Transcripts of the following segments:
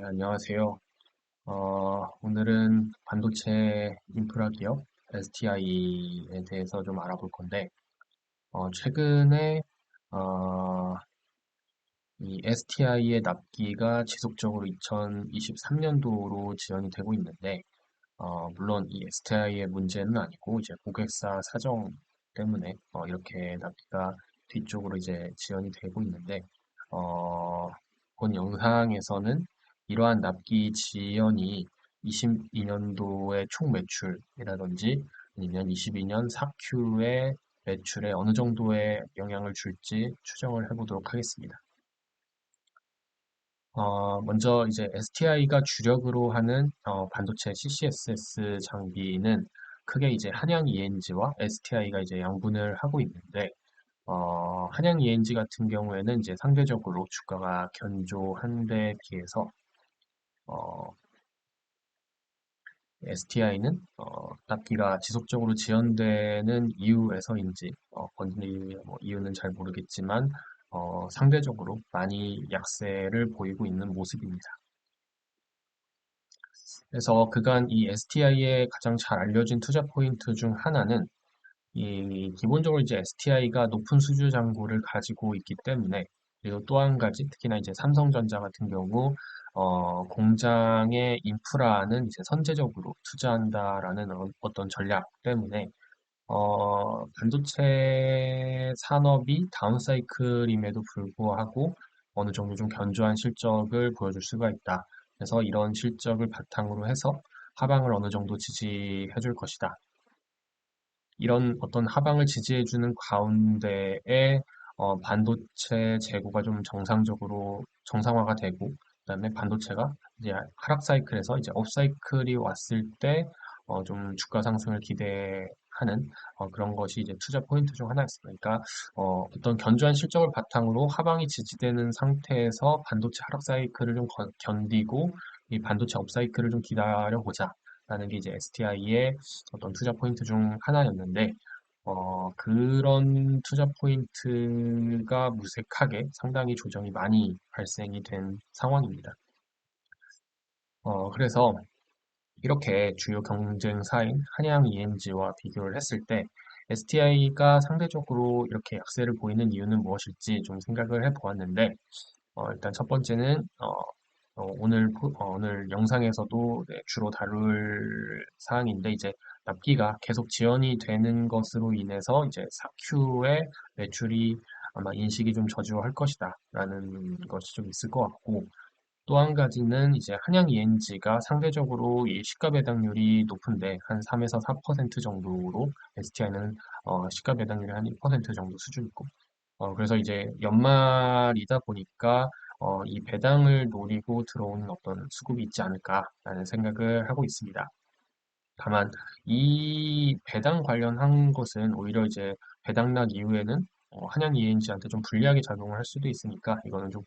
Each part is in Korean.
안녕하세요. 오늘은 반도체 인프라 기업 STI에 대해서 좀 알아볼 건데, 최근에 어, 이 STI의 납기가 지속적으로 2023년도로 지연이 되고 있는데, 물론 이 STI의 문제는 아니고 이제 고객사 사정 때문에 이렇게 납기가 뒤쪽으로 이제 지연이 되고 있는데, 어, 본 영상에서는 이러한 납기 지연이 22년도의 총 매출이라든지 아니면 22년 4Q의 매출에 어느 정도의 영향을 줄지 추정을 해보도록 하겠습니다. 먼저 이제 STI가 주력으로 하는 반도체 CCSS 장비는 크게 이제 한양 ENG와 STI가 이제 양분을 하고 있는데, 한양 ENG 같은 경우에는 이제 상대적으로 주가가 견조한 데 비해서 STI는 납기가 지속적으로 지연되는 이유에서인지 건지 뭐 이유는 잘 모르겠지만 상대적으로 많이 약세를 보이고 있는 모습입니다. 그래서 그간 이 STI의 가장 잘 알려진 투자 포인트 중 하나는 이 기본적으로 이제 STI가 높은 수주 잔고를 가지고 있기 때문에, 그리고 또 한 가지 특히나 이제 삼성전자 같은 경우 공장의 인프라는 이제 선제적으로 투자한다라는 어떤 전략 때문에 반도체 산업이 다운사이클임에도 불구하고 어느 정도 좀 견조한 실적을 보여줄 수가 있다. 그래서 이런 실적을 바탕으로 해서 하방을 어느 정도 지지해 줄 것이다. 이런 어떤 하방을 지지해주는 가운데에 반도체 재고가 좀 정상적으로 정상화가 되고, 그다음에 반도체가 이제 하락 사이클에서 이제 업 사이클이 왔을 때 좀 주가 상승을 기대하는 그런 것이 이제 투자 포인트 중 하나였습니다. 그러니까 어떤 견조한 실적을 바탕으로 하방이 지지되는 상태에서 반도체 하락 사이클을 좀 견디고 이 반도체 업 사이클을 좀 기다려 보자. 라는 게 이제 STI의 어떤 투자 포인트 중 하나였는데, 그런 투자 포인트가 무색하게 상당히 조정이 많이 발생이 된 상황입니다. 그래서 이렇게 주요 경쟁사인 한양 ENG와 비교를 했을 때 STI가 상대적으로 이렇게 약세를 보이는 이유는 무엇일지 좀 생각을 해보았는데, 일단 첫 번째는 오늘 영상에서도 네, 주로 다룰 사항인데 이제 납기가 계속 지연이 되는 것으로 인해서 이제 4Q의 매출이 아마 인식이 좀 저조할 것이다 라는 것이 좀 있을 것 같고, 또 한 가지는 이제 한양 ENG가 상대적으로 이 시가 배당률이 높은데 한 3에서 4% 정도로 STI는 시가 배당률이 한 1% 정도 수준이고, 그래서 이제 연말이다 보니까 이 배당을 노리고 들어오는 어떤 수급이 있지 않을까라는 생각을 하고 있습니다. 다만 이 배당 관련한 것은 오히려 이제 배당락 이후에는 한양 ENG한테 좀 불리하게 작용을 할 수도 있으니까 이거는 좀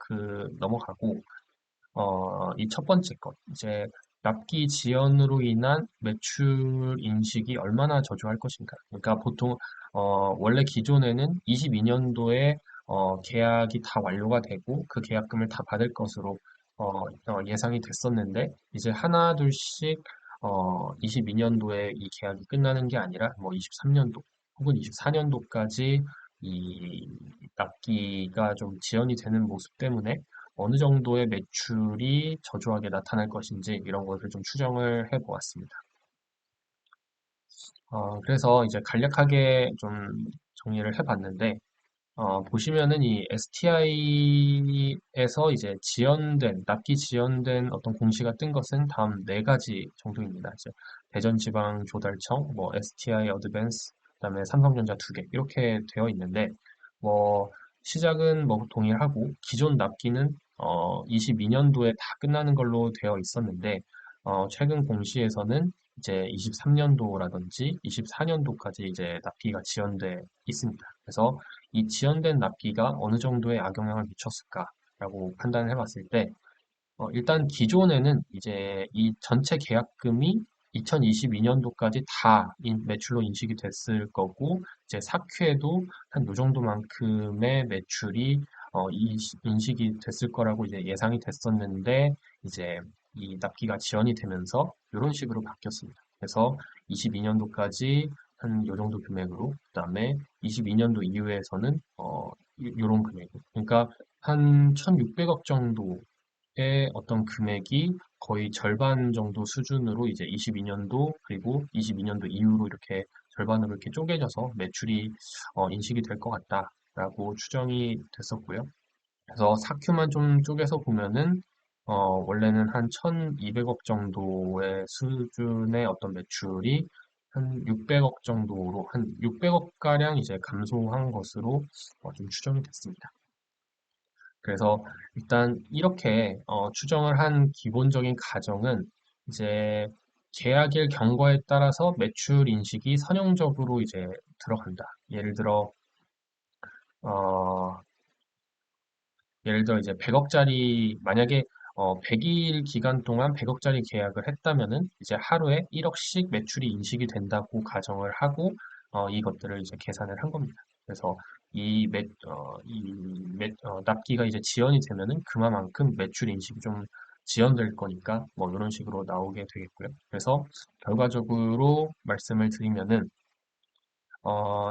넘어가고, 이 첫 번째 것, 이제 납기 지연으로 인한 매출 인식이 얼마나 저조할 것인가. 그러니까 보통 원래 기존에는 22년도에 계약이 다 완료가 되고 그 계약금을 다 받을 것으로 예상이 됐었는데, 이제 하나 둘씩 22년도에 이 계약이 끝나는 게 아니라 뭐 23년도 혹은 24년도까지 이 납기가 좀 지연이 되는 모습 때문에 어느 정도의 매출이 저조하게 나타날 것인지 이런 것을 좀 추정을 해 보았습니다. 그래서 이제 간략하게 좀 정리를 해 봤는데, 보시면은 이 STI에서 이제 납기 지연된 어떤 공시가 뜬 것은 다음 네 가지 정도입니다. 이제 대전지방조달청, 뭐 STI 어드밴스, 그다음에 삼성전자 두 개 이렇게 되어 있는데, 뭐 시작은 뭐 동일하고 기존 납기는 22년도에 다 끝나는 걸로 되어 있었는데, 최근 공시에서는 이제 23년도라든지 24년도까지 이제 납기가 지연돼 있습니다. 그래서 이 지연된 납기가 어느 정도의 악영향을 미쳤을까라고 판단을 해봤을 때, 일단 기존에는 이제 이 전체 계약금이 2022년도까지 다 매출로 인식이 됐을 거고, 이제 4Q에도 한 요 정도만큼의 매출이 인식이 됐을 거라고 이제 예상이 됐었는데 이제 이 납기가 지연이 되면서 이런 식으로 바뀌었습니다. 그래서 22년도까지 한 요 정도 금액으로 그다음에 22년도 이후에서는 요런 금액. 그러니까 한 1,600억 정도의 어떤 금액이 거의 절반 정도 수준으로 이제 22년도 그리고 22년도 이후로 이렇게 절반으로 이렇게 쪼개져서 매출이 인식이 될 것 같다라고 추정이 됐었고요. 그래서 사큐만 좀 쪼개서 보면은 원래는 한 1,200억 정도의 수준의 어떤 매출이 한 600억 정도로 한 600억 가량 이제 감소한 것으로 좀 추정이 됐습니다. 그래서 일단 이렇게 추정을 한 기본적인 가정은 이제 계약일 경과에 따라서 매출 인식이 선형적으로 이제 들어간다. 어, 예를 들어 이제 100억짜리 만약에 100일 기간 동안 100억짜리 계약을 했다면은 이제 하루에 1억씩 매출이 인식이 된다고 가정을 하고 이것들을 이제 계산을 한 겁니다. 그래서 납기가 이제 지연이 되면은 그만큼 매출 인식이 좀 지연될 거니까 뭐 이런 식으로 나오게 되겠고요. 그래서 결과적으로 말씀을 드리면은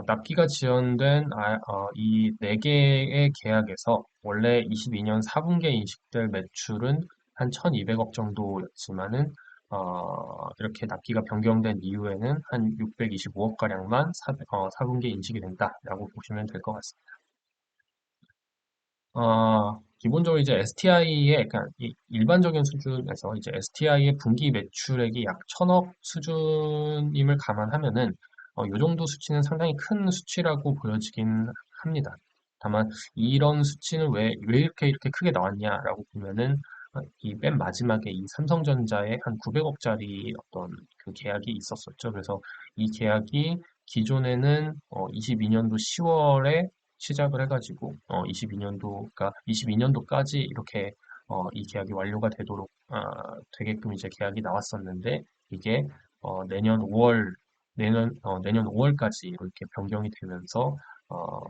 납기가 지연된 이 4개의 계약에서 원래 22년 4분기에 인식될 매출은 한 1,200억 정도였지만은 이렇게 납기가 변경된 이후에는 한 625억가량만 4분기에 인식이 된다라고 보시면 될 것 같습니다. 기본적으로 이제 STI의, 그러니까 일반적인 수준에서 이제 STI의 분기 매출액이 약 1,000억 수준임을 감안하면은, 이 정도 수치는 상당히 큰 수치라고 보여지긴 합니다. 다만, 이런 수치는 왜 이렇게 크게 나왔냐라고 보면은, 이 맨 마지막에 이 삼성전자의 한 900억짜리 어떤 그 계약이 있었었죠. 그래서 이 계약이 기존에는 22년도 10월에 시작을 해가지고 22년도가 22년도까지 이렇게 이 계약이 완료가 되도록 되게끔 이제 계약이 나왔었는데 이게 내년 5월 내년 5월까지 이렇게 변경이 되면서 어,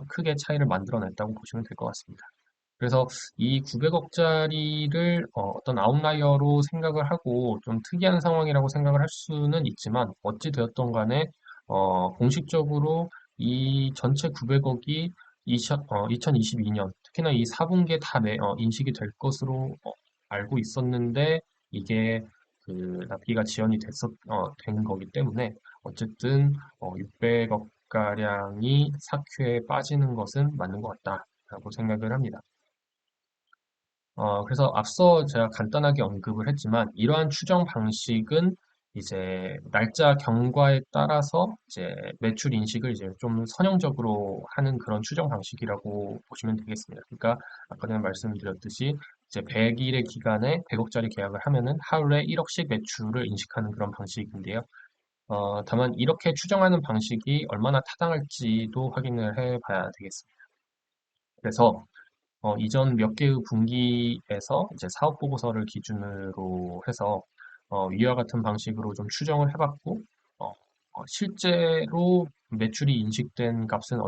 크게 차이를 만들어냈다고 보시면 될 것 같습니다. 그래서 이 900억짜리를 어떤 아웃라이어로 생각을 하고 좀 특이한 상황이라고 생각을 할 수는 있지만 어찌 되었던 간에 공식적으로 이 전체 900억이 2022년 특히나 이 4분기에 다 인식이 될 것으로 알고 있었는데 이게 그 납기가 지연이 된 거기 때문에 어쨌든 600억 가량이 사큐에 빠지는 것은 맞는 것 같다라고 생각을 합니다. 그래서 앞서 제가 간단하게 언급을 했지만 이러한 추정 방식은 이제 날짜 경과에 따라서 이제 매출 인식을 이제 좀 선형적으로 하는 그런 추정 방식이라고 보시면 되겠습니다. 그러니까 아까 전에 말씀드렸듯이 이제 100일의 기간에 100억짜리 계약을 하면은 하루에 1억씩 매출을 인식하는 그런 방식인데요. 다만 이렇게 추정하는 방식이 얼마나 타당할지도 확인을 해 봐야 되겠습니다. 그래서 이전 몇 개의 분기에서 이제 사업 보고서를 기준으로 해서 위와 같은 방식으로 좀 추정을 해봤고 실제로 매출이 인식된 값은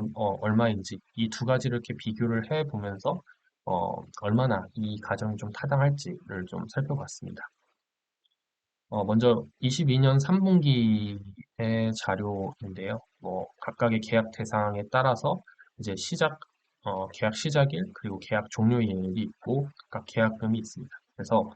얼마인지 이 두 가지를 이렇게 비교를 해보면서 얼마나 이 가정이 좀 타당할지를 좀 살펴봤습니다. 먼저 22년 3분기의 자료인데요. 뭐 각각의 계약 대상에 따라서 이제 계약 시작일 그리고 계약 종료일이 있고 각각 계약금이 있습니다. 그래서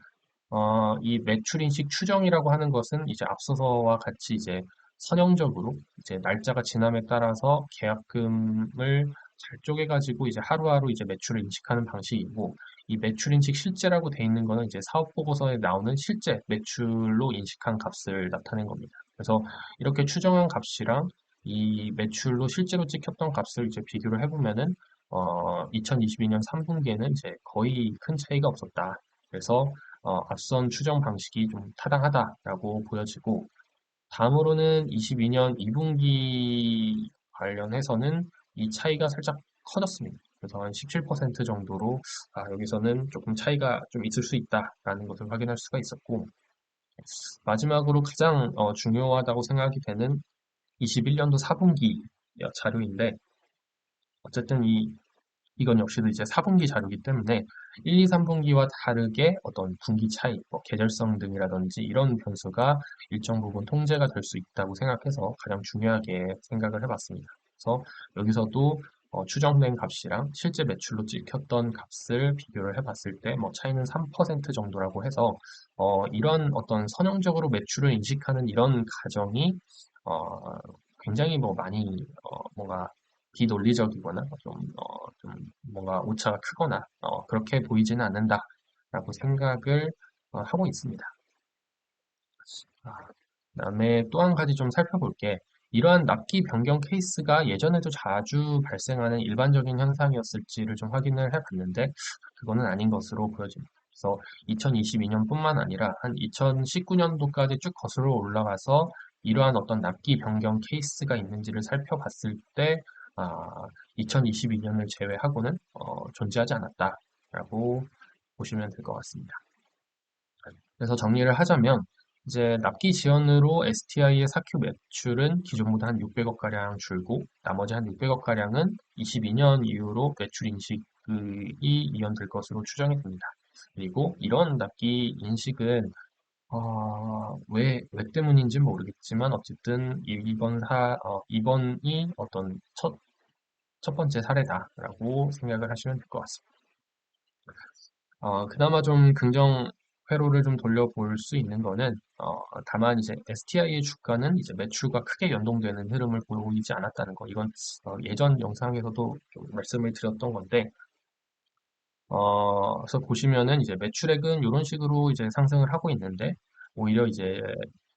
이 매출 인식 추정이라고 하는 것은 이제 앞서서와 같이 이제 선형적으로 이제 날짜가 지남에 따라서 계약금을 잘 쪼개가지고 이제 하루하루 이제 매출을 인식하는 방식이고 이 매출 인식 실제라고 돼 있는 거는 이제 사업 보고서에 나오는 실제 매출로 인식한 값을 나타낸 겁니다. 그래서 이렇게 추정한 값이랑 이 매출로 실제로 찍혔던 값을 이제 비교를 해보면은 2022년 3분기에는 이제 거의 큰 차이가 없었다. 그래서 앞선 추정 방식이 좀 타당하다라고 보여지고, 다음으로는 22년 2분기 관련해서는 이 차이가 살짝 커졌습니다. 그래서 한 17% 정도로 여기서는 조금 차이가 좀 있을 수 있다라는 것을 확인할 수가 있었고, 마지막으로 가장 중요하다고 생각이 되는 21년도 4분기 자료인데, 어쨌든 이건 역시도 이제 4분기 자료이기 때문에 1, 2, 3분기와 다르게 어떤 분기 차이, 뭐 계절성 등이라든지 이런 변수가 일정 부분 통제가 될 수 있다고 생각해서 가장 중요하게 생각을 해봤습니다. 그래서 여기서도 추정된 값이랑 실제 매출로 찍혔던 값을 비교를 해봤을 때 뭐 차이는 3% 정도라고 해서 이런 어떤 선형적으로 매출을 인식하는 이런 가정이 어, 굉장히 뭐 많이 뭔가 비논리적이거나 좀 뭔가 오차가 크거나 그렇게 보이지는 않는다라고 생각을 하고 있습니다. 아, 그다음에 또 한 가지 좀 살펴볼게. 이러한 납기 변경 케이스가 예전에도 자주 발생하는 일반적인 현상이었을지를 좀 확인을 해봤는데 그거는 아닌 것으로 보여집니다. 그래서 2022년뿐만 아니라 한 2019년도까지 쭉 거슬러 올라가서 이러한 어떤 납기 변경 케이스가 있는지를 살펴봤을 때 아, 2022년을 제외하고는 존재하지 않았다라고 보시면 될 것 같습니다. 그래서 정리를 하자면 이제 납기 지원으로 STI의 사큐 매출은 기존보다 한 600억 가량 줄고 나머지 한 600억 가량은 22년 이후로 매출 인식이 이연될 것으로 추정이 됩니다. 그리고 이런 납기 인식은 왜 때문인지는 모르겠지만 어쨌든 이번이 어떤 첫 번째 사례다라고 생각을 하시면 될 것 같습니다. 그나마 좀 긍정 회로를 좀 돌려볼 수 있는 거는, 다만 이제 STI의 주가는 이제 매출과 크게 연동되는 흐름을 보이지 않았다는 거. 이건 예전 영상에서도 좀 말씀을 드렸던 건데, 그래서 보시면은 이제 매출액은 이런 식으로 이제 상승을 하고 있는데, 오히려 이제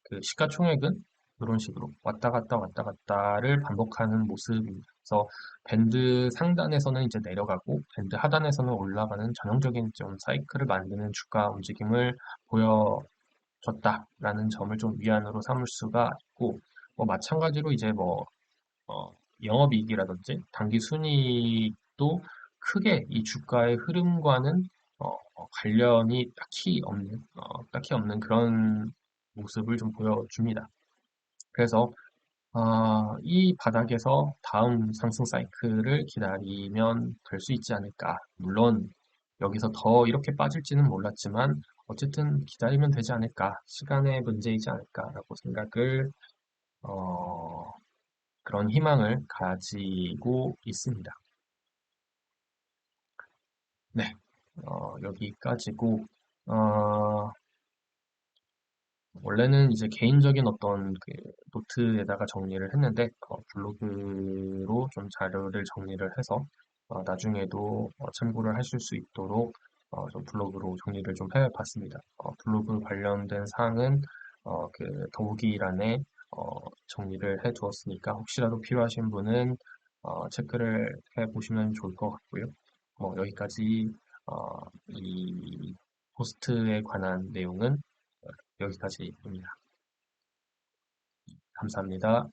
그 시가총액은 이런 식으로 왔다 갔다 왔다 갔다를 반복하는 모습입니다. 그래서 밴드 상단에서는 이제 내려가고, 밴드 하단에서는 올라가는 전형적인 좀 사이클을 만드는 주가 움직임을 보여줬다라는 점을 좀 위안으로 삼을 수가 있고, 뭐 마찬가지로 이제 뭐 어, 영업이익이라든지 당기 순이익도 크게 이 주가의 흐름과는 관련이 딱히 없는 그런 모습을 좀 보여줍니다. 그래서 이 바닥에서 다음 상승 사이클을 기다리면 될 수 있지 않을까. 물론 여기서 더 이렇게 빠질지는 몰랐지만 어쨌든 기다리면 되지 않을까. 시간의 문제이지 않을까라고 생각을 어, 그런 희망을 가지고 있습니다. 네, 여기까지고, 어, 원래는 이제 개인적인 어떤 그 노트에다가 정리를 했는데, 블로그로 좀 자료를 정리를 해서, 나중에도 참고를 하실 수 있도록, 좀 블로그로 정리를 좀 해봤습니다. 블로그 관련된 사항은, 그 더보기란에, 정리를 해 두었으니까, 혹시라도 필요하신 분은, 체크를 해 보시면 좋을 것 같고요. 여기까지, 이 포스트에 관한 내용은 여기까지입니다. 감사합니다.